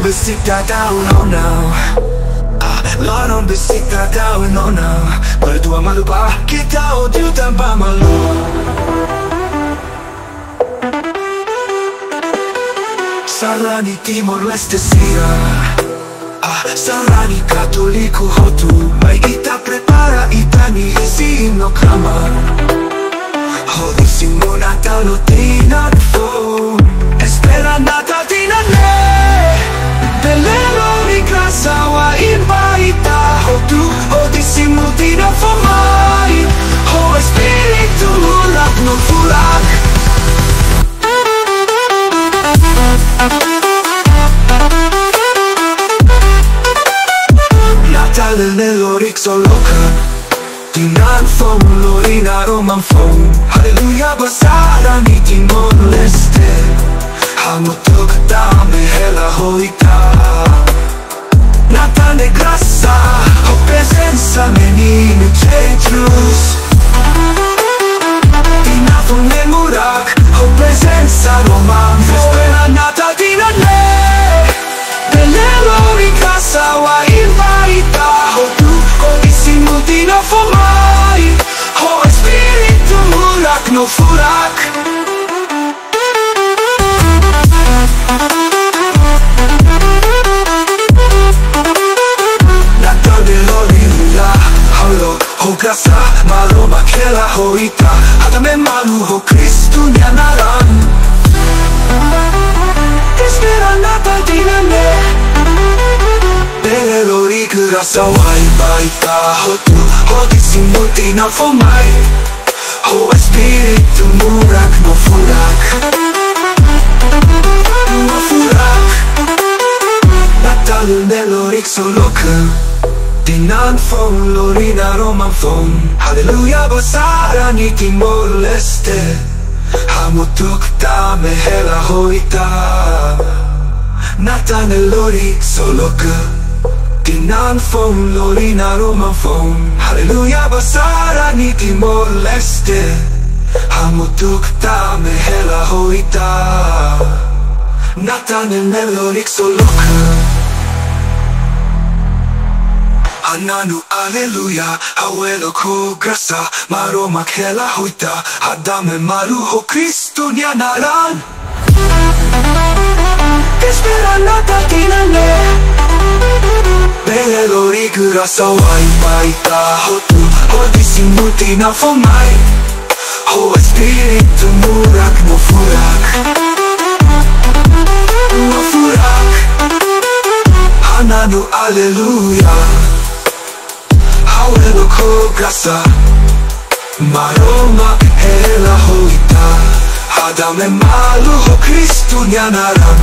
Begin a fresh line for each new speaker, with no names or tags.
bisita down, oh no. Lorong bisita down, oh no. Berdua malu bah, kita audio tanpa malu. Sarani Timor Leste sia Sarani Cattolico Hotu. Mai kita prepara itani sino kamar. Hodissimo Natalo tina fo. Espera nata tina ne. Belero mi casa wa invaita Hotu. Hodissimo tina fo mai. Ho espiritu mulak no fulak. Natale nell'Orix loca. Tinan fom lorina roman fom. Halleluja basara ni Timor Leste. Hamutuk dame hela hoita. Natale grassa. Ho presenza menino Cetrus. Tinafon nel murak. Ho presenza roman fom. Espera nata tina ne. Belero in casa wa invaita. Ho tu hodissimo tina fomai. Ho espiritu mulak no furak. Natale lorila. Halo ho grasa. Malo makela hoita. Adame malu ho Kristu nyanaran. Espera nata tina ne. Belero grasa wai baita hotu. Hodissimo tina fomai. Ho espiritu murak no furak. No furak. Natale nell'Orix loca. Tinan fom lorina roman fom. Halleluja basara ni Timor Leste. Hamutuk dame hela hoita. Nata nell'Orix loca. Tinan fom lorina roman fom. Halleluja basara ni Timor Leste. Hamutuk dame hela hoita. Nata nell'Orix loca. Ananu alleluja. Hawelo ko grasa. Maroma hela hoita. Adame malu ho Kristu nyanaran. Espera nata tina ne. Belero grasa wai baita hotu. Hodissimo tina fomai. Ho espiritu murak no furak. No furak. Ananu alleluja. Hawelo ko grasa. Maroma hela hoita. Adame malu ho Kristu nyanaran.